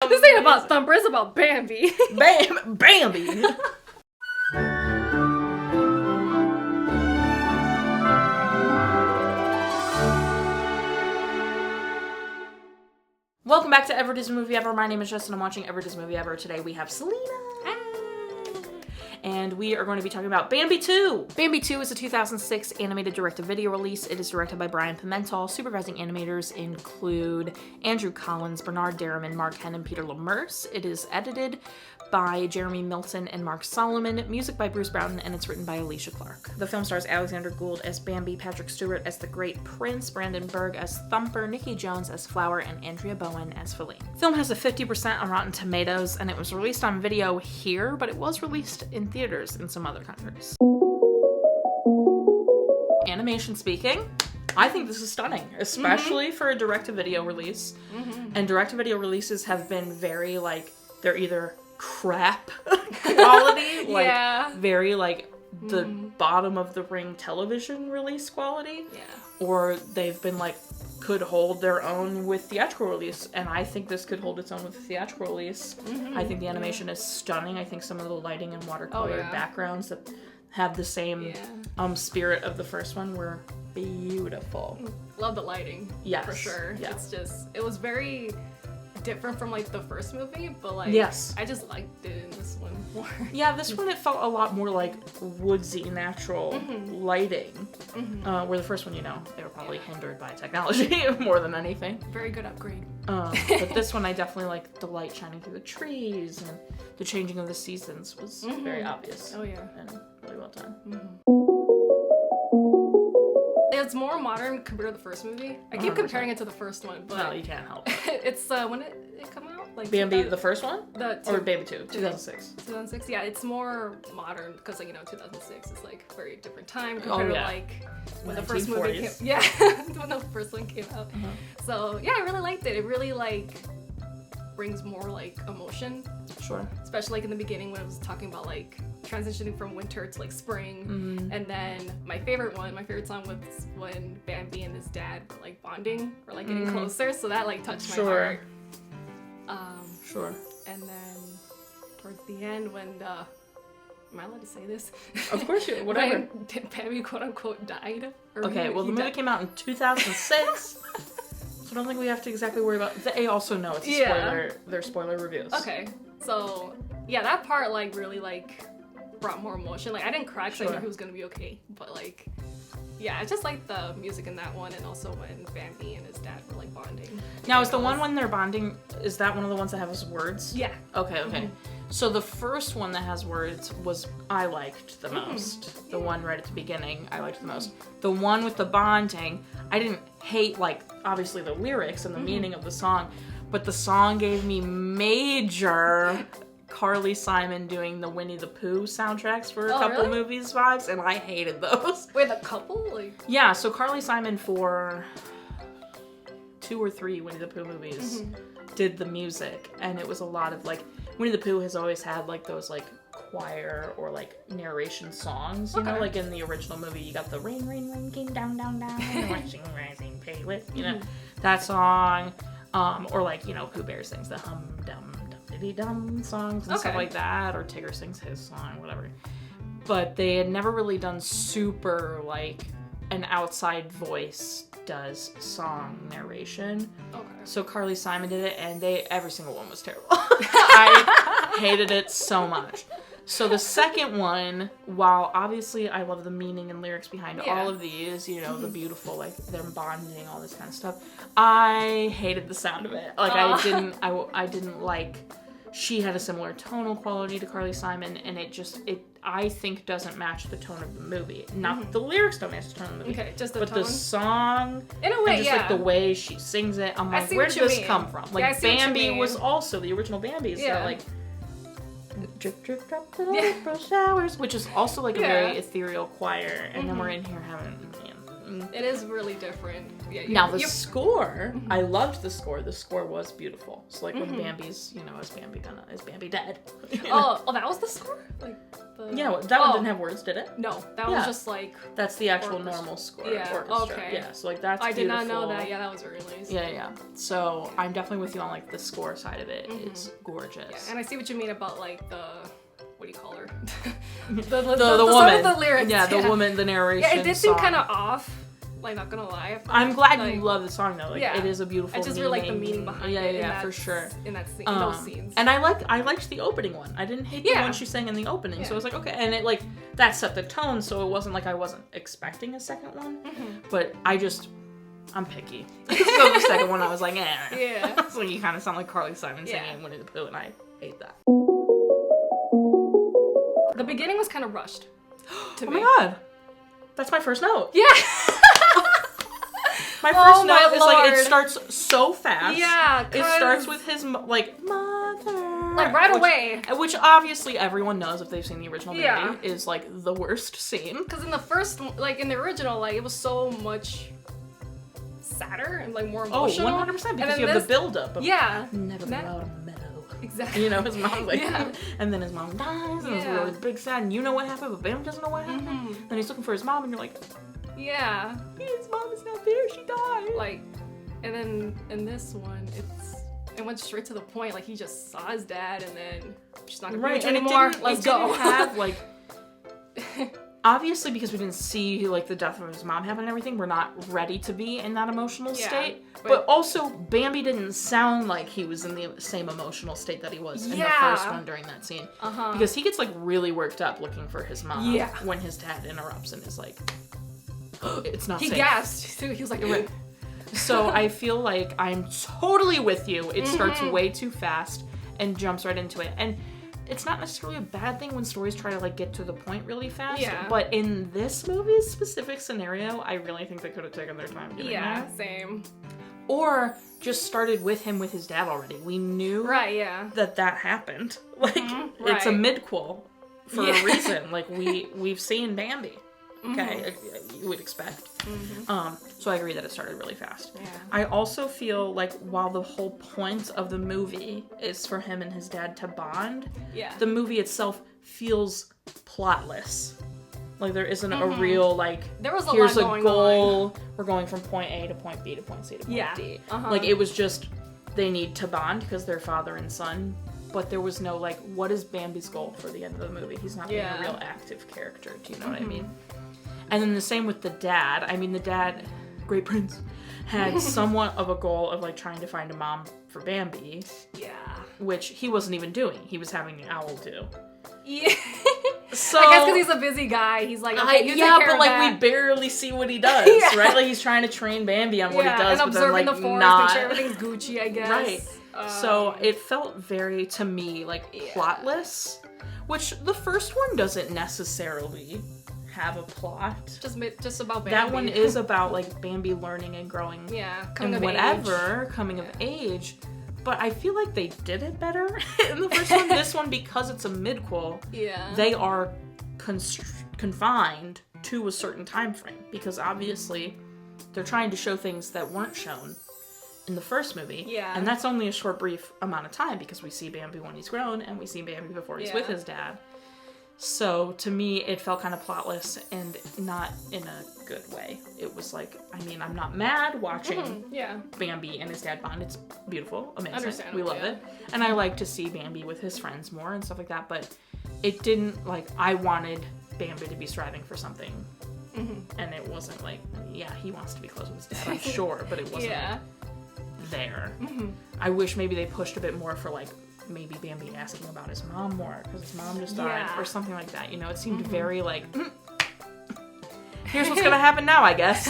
This ain't about Thumper, it's about Bambi. Bambi! Welcome back to Ever Disney Movie Ever. My name is Jess and I'm watching Ever Disney Movie Ever. Today we have Selena. And we are going to be talking about Bambi II. Bambi II is a 2006 animated direct-to-video release. It is directed by Brian Pimental. Supervising animators include Andrew Collins, Bernard Derriman, Mark Henn, and Peter Lommerse. It is edited by Jeremy Milton and Mark Solomon. Music by Bruce Broughton, and it's written by Alicia Clark. The film stars Alexander Gould as Bambi, Patrick Stewart as the Great Prince, Brendon Baerg as Thumper, Nicky Jones as Flower, and Andrea Bowen as Feline. The film has a 50% on Rotten Tomatoes, and it was released on video here, but it was released in theaters in some other countries. Animation speaking, I think this is stunning, especially for a direct-to-video release. And direct-to-video releases have been very, they're either crap quality, very, the bottom of the ring television release quality, or they've been, could hold their own with theatrical release, and I think this could hold its own with the theatrical release. I think the animation is stunning. I think some of the lighting and watercolor backgrounds that have the same spirit of the first one were beautiful. Love the lighting, for sure. It's just, it was very different from the first movie, but I just liked it in this one more. Yeah, this one it felt a lot more woodsy, natural lighting. Where the first one, they were probably hindered by technology more than anything. Very good upgrade. But this one I definitely liked the light shining through the trees, and the changing of the seasons was very obvious. Oh yeah. And really well done. It's more modern compared to the first movie. I keep 100%. Comparing it to the first one, but no, you can't help it. It's when it come out? Bambi, the first one? Or Bambi II, 2006. 2006, yeah, it's more modern because 2006 is very different time compared to when the first movie came. Yeah, when the first one came out. So yeah, I really liked it. It really brings more emotion. Sure. Especially in the beginning when it was talking about transitioning from winter to spring. And then my favorite song was when Bambi and his dad were bonding or getting closer. So that touched my heart. Sure. And then towards the end when am I allowed to say this? Of course you, whatever. When Bambi quote unquote died. Okay, well the movie came out in 2006. So I don't think we have to exactly worry about. They also know it's a spoiler. They're spoiler reviews. Okay, so yeah, that part really brought more emotion. I didn't cry because I knew he was gonna be okay, but yeah, I just like the music in that one, and also when Bambi and his dad were bonding. Now, is the one when they're bonding, is that one of the ones that has words? Yeah. Okay. So the first one that has words was I liked the most. The one right at the beginning, I liked the most. The one with the bonding, I didn't hate obviously the lyrics and the meaning of the song, but the song gave me major Carly Simon doing the Winnie the Pooh soundtracks for a couple movies vibes, and I hated those. Wait, a couple? Yeah, so Carly Simon for 2 or 3 Winnie the Pooh movies did the music, and it was a lot of Winnie the Pooh has always had those choir or narration songs, you know, in the original movie you got the rain, rain, rain came down, down, down, watching rising pay with, that song, or Pooh Bear sings the hum dum dum songs and stuff like that, or Tigger sings his song, whatever. But they had never really done super an outside voice does song narration. Okay. So Carly Simon did it, and every single one was terrible. I hated it so much. So the second one, while obviously I love the meaning and lyrics behind all of these, the beautiful, them bonding, all this kind of stuff, I hated the sound of it. I didn't like, she had a similar tonal quality to Carly Simon, and it I think doesn't match the tone of the movie. Not that the lyrics don't match the tone of the movie. Okay, just the song, in a way, and just the way she sings it. I'm where did this come from? Bambi was also, the original Bambi is drip, drip, drop, little April showers, which is also a very ethereal choir, and then we're in here having It is really different. Yeah, now the score, I loved the score. The score was beautiful. So like when Bambi's, is Bambi dead? Oh, that was the score? Like Yeah, that one didn't have words, did it? No, that was just like... That's the actual normal score. Yeah, orchestra. okay. Yeah, so like that's I beautiful. did not know that. Yeah, that was really nice. Yeah. So I'm definitely with you on like the score side of it. It's gorgeous. Yeah, and I see what you mean about like the... What do you call her? the woman. Song with the lyrics. Yeah, the woman, the narration. Yeah, it did seem kind of off. Like, not gonna lie. I'm glad you love the song though. Like, it is a beautiful. I just really like the meaning behind it. Yeah, for sure. In that scene, in those scenes. And I liked the opening one. I didn't hate the one she sang in the opening. So I was like, okay, and it like that set the tone. So it wasn't like I wasn't expecting a second one, but I'm picky. So the second one, I was like, Yeah. So you kind of sound like Carly Simon singing Winnie the Pooh, and I hate that. The beginning was kind of rushed. To me. My god, that's my first note. Yeah. My first note is like it starts so fast. Yeah. It starts with his like mother. Like right away. Which obviously everyone knows if they've seen the original movie is like the worst scene. Because in the first, like in the original, like it was so much sadder and like more emotional. 100% because you have the build-up of never go out on the meadow. Exactly. His mom's like, and then his mom dies, and it's really big sad, and you know what happened, but Bam doesn't know what happened. Then he's looking for his mom, and you're like, his mom is not there, she died. Like, and then in this one, it went straight to the point. Like he just saw his dad, and then she's not gonna be rich anymore. Let's go. Didn't have like. Obviously, because we didn't see like the death of his mom happen and everything, we're not ready to be in that emotional state. But also, Bambi didn't sound like he was in the same emotional state that he was in the first one during that scene. Because he gets like really worked up looking for his mom when his dad interrupts and is like, "It's not safe." He gasped too. He was like, right. So I feel like I'm totally with you. It starts way too fast and jumps right into it. And it's not necessarily a bad thing when stories try to like get to the point really fast. Yeah. But in this movie's specific scenario, I really think they could have taken their time getting there. Yeah, same. Or just started with him with his dad already. We knew that happened. Like it's a midquel for a reason. Like we've seen Bambi. Okay, you would expect. So I agree that it started really fast. Yeah. I also feel like while the whole point of the movie is for him and his dad to bond, the movie itself feels plotless. Like there isn't a real like, there was here's a lot going goal, on. We're going from point A to point B to point C to point D. Like it was just, they need to bond because they're father and son. But there was no like, what is Bambi's goal for the end of the movie? He's not being a real active character. Do you know what I mean? And then the same with the dad. I mean, the dad, Great Prince, had somewhat of a goal of like trying to find a mom for Bambi. Yeah. Which he wasn't even doing. He was having the owl do. Yeah. So I guess because he's a busy guy, he's like, okay, you take care but of like that. We barely see what he does, right? Like he's trying to train Bambi on what he does, and but then like the forest, not. make sure everything's Gucci, I guess. Right. So it felt very, to me, like plotless, which the first one doesn't necessarily have a plot. Just about Bambi. That one is about like Bambi learning and growing. Coming of age. But I feel like they did it better in the first one. This one, because it's a midquel, they are confined to a certain time frame. Because obviously, they're trying to show things that weren't shown in the first movie. Yeah. And that's only a short, brief amount of time because we see Bambi when he's grown and we see Bambi before he's with his dad. So to me, it felt kind of plotless and not in a good way. It was like, I mean, I'm not mad watching Bambi and his dad bond. It's beautiful, amazing. We love it. And I like to see Bambi with his friends more and stuff like that. But it didn't, like, I wanted Bambi to be striving for something. And it wasn't like, he wants to be close with his dad, I'm sure. But it wasn't like, there. I wish maybe they pushed a bit more for, like, maybe Bambi asking about his mom more because his mom just died or something like that. You know, it seemed very like, here's what's gonna happen now, I guess.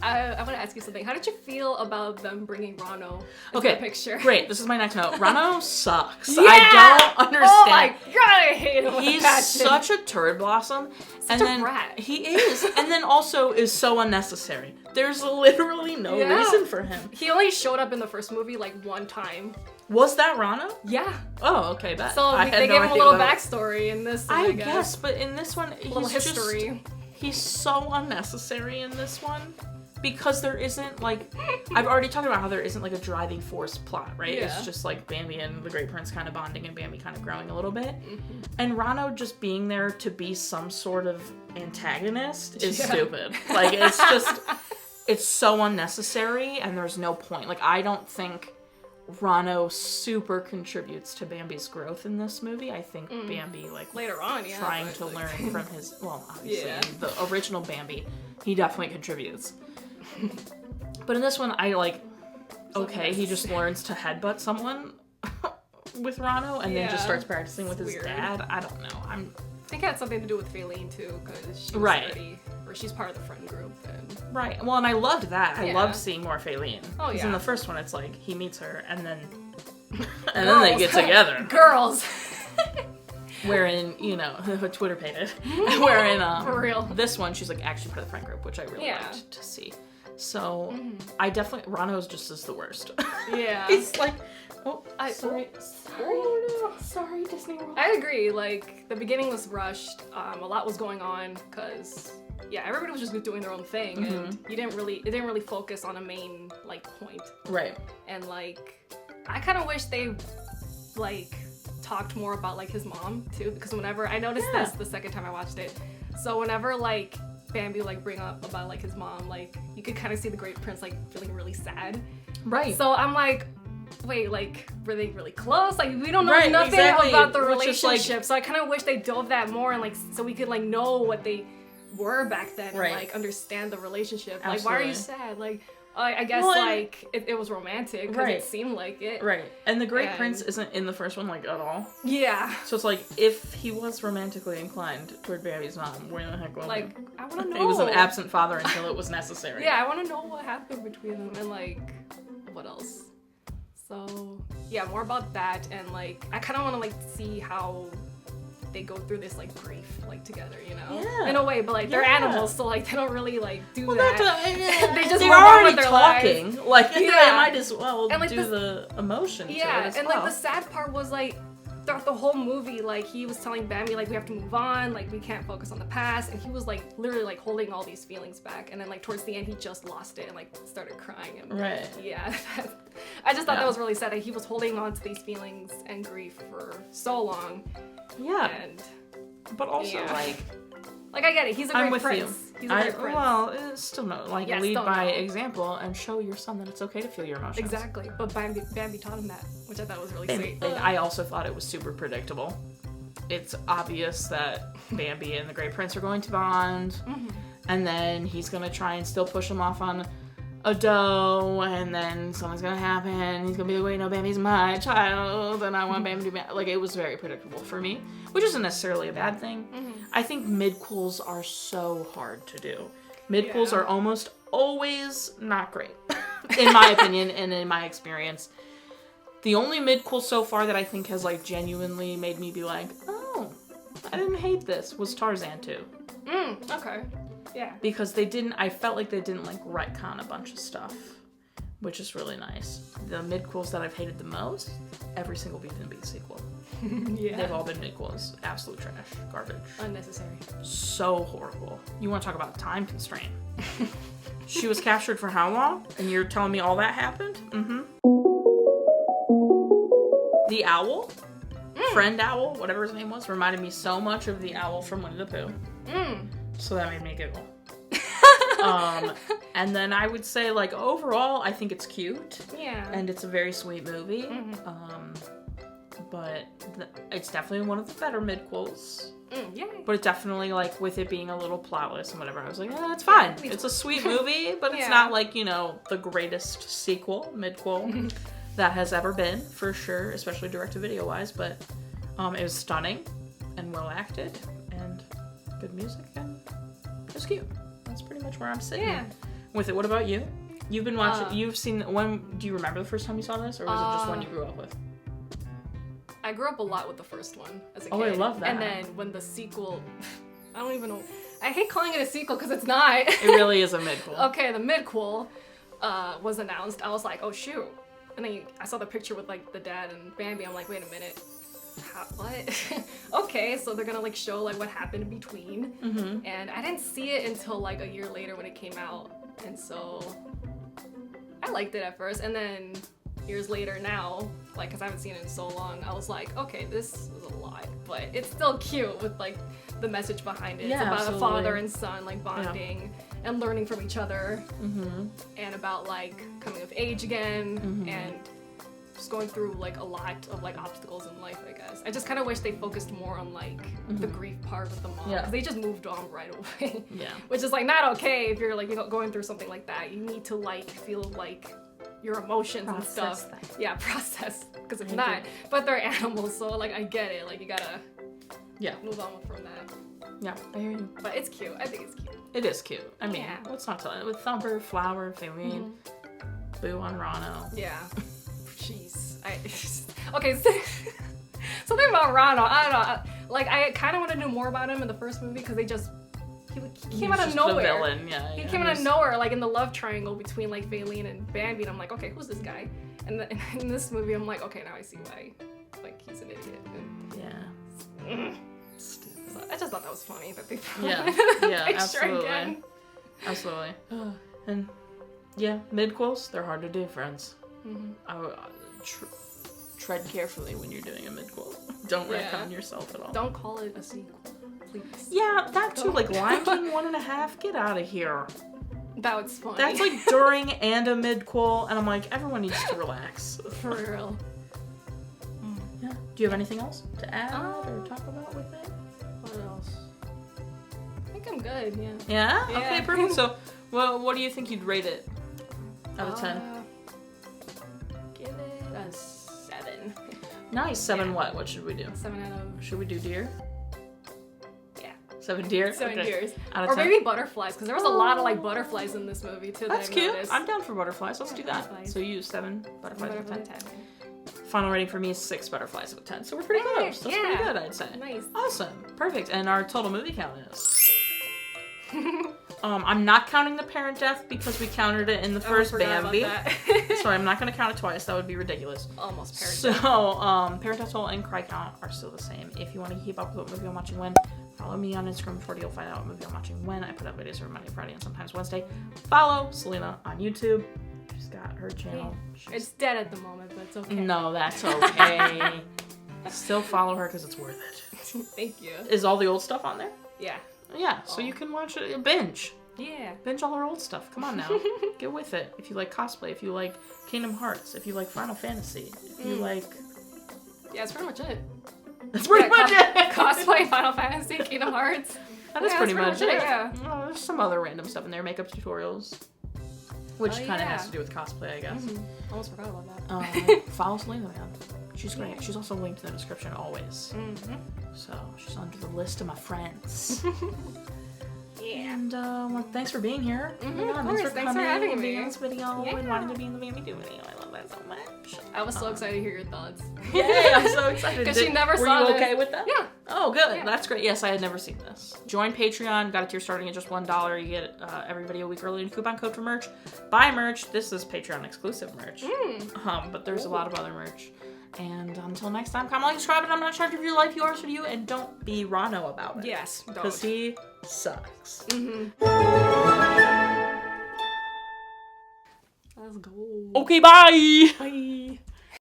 I want to ask you something. How did you feel about them bringing Rano into the picture? Great. This is my next note. Rano sucks. I don't understand. Oh my god, I hate him. He's such a turd blossom. Such a brat. He is. And then also is so unnecessary. There's literally no reason for him. He only showed up in the first movie like one time. Was that Rano? Yeah. Oh, okay. Bet. So they gave him a little backstory in this one, I guess. But in this one, a little history. He's so unnecessary in this one. Because there isn't, like, I've already talked about how there isn't, like, a driving force plot, right? Yeah. It's just, like, Bambi and the Great Prince kind of bonding and Bambi kind of growing a little bit. Mm-hmm. And Rano just being there to be some sort of antagonist is stupid. Like, it's just, it's so unnecessary and there's no point. Like, I don't think Rano super contributes to Bambi's growth in this movie. I think Bambi, like, later on, trying to learn from his, well, obviously, the original Bambi, he definitely contributes. But in this one, I he just learns to headbutt someone with Rano and then just starts practicing with his dad. I don't know. I think it had something to do with Faylene too, because she was already, or she's part of the friend group. And... Right. Well, and I loved that. I loved seeing more Faylene. Oh yeah. Because in the first one, it's like he meets her and then then they get together. Girls. Wherein, you know, Twitter painted. Wherein, for real. This one, she's like actually part of the friend group, which I really liked to see. So, I definitely, Rano's just is the worst. Yeah. He's like, sorry, Disney World. I agree, like, the beginning was rushed, a lot was going on, because, everybody was just doing their own thing, and it didn't really focus on a main, like, point. Right. And, like, I kind of wish they, like, talked more about, like, his mom, too, because whenever, I noticed this the second time I watched it, so whenever, like, Bambi, like, bring up about, like, his mom, like, you could kind of see the Great Prince, like, feeling really sad. Right. So I'm like, wait, like, were they really close? Like, we don't know nothing about the relationship, like, so I kind of wish they dove that more and, like, so we could, like, know what they were back then and, like, understand the relationship. Absolutely. Like, why are you sad? Like, I guess, like, it was romantic because it seemed like it. Right. And the Great Prince isn't in the first one, like, at all. Yeah. So it's like, if he was romantically inclined toward Bambi's mom, where the heck was like, he? I want to know. He was an absent father until it was necessary. Yeah, I want to know what happened between them and, like, what else. So, yeah, more about that. And, like, I kind of want to, like, see how they go through this, like, grief, like, together, you know? Yeah. In a way, but, like, they're animals, so, like, they don't really, like, do that. They just they're move on with already their talking. lives. Like, they might as well and, like, do the emotion to it as and, well. like, the sad part was, like, throughout the whole movie, like, he was telling Bambi, like, we have to move on, like, we can't focus on the past, and he was, like, literally, like, holding all these feelings back, and then, like, towards the end, he just lost it and, like, started crying. And, yeah, I just thought that was really sad, that he was holding on to these feelings and grief for so long. Yeah. And... But also, like, I get it. He's a great prince. He's a great prince. Well, still no. Like, lead by example and show your son that it's okay to feel your emotions. Exactly. But Bambi taught him that, which I thought was really sweet. And I also thought it was super predictable. It's obvious that Bambi and the Great Prince are going to bond, and then he's going to try and still push him off on a doe, and then something's gonna happen. He's gonna be like, wait, no, Bambi's my child, and I want Bambi to be... Like, it was very predictable for me, which isn't necessarily a bad thing. I think mid-quels are so hard to do. Mid-quels are almost always not great, in my opinion and in my experience. The only mid-quel so far that I think has, like, genuinely made me be like, oh, I didn't hate this, was Tarzan 2. Okay. Yeah. Because I felt like they didn't, like, retcon a bunch of stuff, which is really nice. The midquels that I've hated the most, every single Beauty and the Beast sequel. They've all been midquels. Absolute trash. Garbage. Unnecessary. So horrible. You want to talk about time constraint. She was captured for how long? And you're telling me all that happened? The owl, friend owl, whatever his name was, reminded me so much of the owl from Winnie the Pooh. So that made me giggle. And then I would say, like, overall, I think it's cute. Yeah. And it's a very sweet movie. But it's definitely one of the better midquels. Yeah. But it definitely, like, with it being a little plotless and whatever, I was like, yeah, it's fine. It's a sweet movie, but it's not, like, you know, the greatest sequel, midquel, that has ever been, for sure, especially direct-to-video wise. But it was stunning and well acted and good music, and it was cute. That's pretty much where I'm sitting with it. What about you? You've been watching, you've seen one, do you remember the first time you saw this, or was it just one you grew up with? I grew up a lot with the first one as a kid. Oh, I love that. And then when the sequel, I don't even know, I hate calling it a sequel because it's not. It really is a midquel. Okay, the midquel was announced. I was like, oh shoot. And then I saw the picture with, like, the dad and Bambi. I'm like, wait a minute. what? Okay, so they're gonna like show like what happened in between, and I didn't see it until like a year later when it came out, and so I liked it at first, and then years later now, like, because I haven't seen it in so long, I was like, okay, this is a lot, but it's still cute with like the message behind it. It's about a father and son like bonding and learning from each other, and about like coming of age again, and just going through like a lot of like obstacles in life, I guess. I just kind of wish they focused more on like the grief part with the mom, because they just moved on right away. Which is like not okay if you're like, you know, going through something like that. You need to like feel like your emotions and stuff. Process, because if not, but they're animals, so like I get it, like you gotta move on from that. I hear you. But it's cute. I think it's cute. It is cute. I mean, let's not tell it. With Thumper, Flower, Faline, Boo on Rano. Jeez. Okay, so thing about Rano, I don't know. Like, I kind of want to know more about him in the first movie, because he came out of nowhere. The villain. He came out of nowhere, like in the love triangle between like Faline and Bambi, and I'm like, okay, who's this guy? And in this movie, I'm like, okay, now I see why, like, he's an idiot. And, so I just thought that was funny that they put absolutely. Again. Absolutely. And mid-quels, they're hard to do, friends. Tread carefully when you're doing a mid-quel. Don't retcon yourself at all. Don't call it a sequel, please. Yeah, that too. Like Lion King 1.5. Get out of here. That was funny. That's like during and a mid-quel, and I'm like, everyone needs to relax. For real. Yeah. Do you have anything else to add or talk about with it? What else? I think I'm good. Yeah. Okay, perfect. So, well, what do you think you'd rate it out of 10? Give it a 7. Nice. 7 what? What should we do? 7 out of... Should we do deer? Yeah. 7 deer? 7 deers. Out of or 10? Maybe butterflies, because there was a lot of like butterflies in this movie too. That's cute. I'm down for butterflies. Let's do that. So you use 7 butterflies out of 10. Final rating for me is 6 butterflies out of 10. So we're pretty close. That's pretty good, I'd say. Nice. Awesome. Perfect. And our total movie count is... I'm not counting the parent death because we counted it in the first Bambi. So I'm not going to count it twice. That would be ridiculous. Almost parent death. So, parent death total and cry count are still the same. If you want to keep up with what movie I'm watching when, follow me on Instagram before you'll find out what movie I'm watching when. I put up videos every Monday, Friday, and sometimes Wednesday. Follow Selena on YouTube. She's got her channel. It's dead at the moment, but it's okay. No, that's okay. Still follow her because it's worth it. Thank you. Is all the old stuff on there? Yeah. Yeah, so you can watch it, binge. Yeah. Binge all our old stuff. Come on now. Get with it. If you like cosplay, if you like Kingdom Hearts, if you like Final Fantasy, if you like... Yeah, that's pretty much it. That's pretty much it. Cosplay, Final Fantasy, Kingdom Hearts. That is pretty much it. Yeah. Oh, there's some other random stuff in there. Makeup tutorials. Which kind of has to do with cosplay, I guess. Almost forgot about that. Follow Selena, man. She's great. She's also linked in the description always. So she's under the list of my friends. And well, thanks for being here. Thanks for having me in this video and wanting to be in the Bambi II video. I love that so much. I was so excited to hear your thoughts. Yay! I'm so excited. Because she never saw Were you this. okay with that? Yeah. Oh, good. Yeah. That's great. Yes, I had never seen this. Join Patreon. Got a tier starting at just $1. You get every video a week early and a coupon code for merch. Buy merch. This is Patreon exclusive merch. But there's a lot of other merch. And until next time, comment, like, subscribe, and I'm not in charge of your life, yours for you, and don't be Rano about it. Yes, don't. Because he sucks. Let's go. Okay, bye! Bye.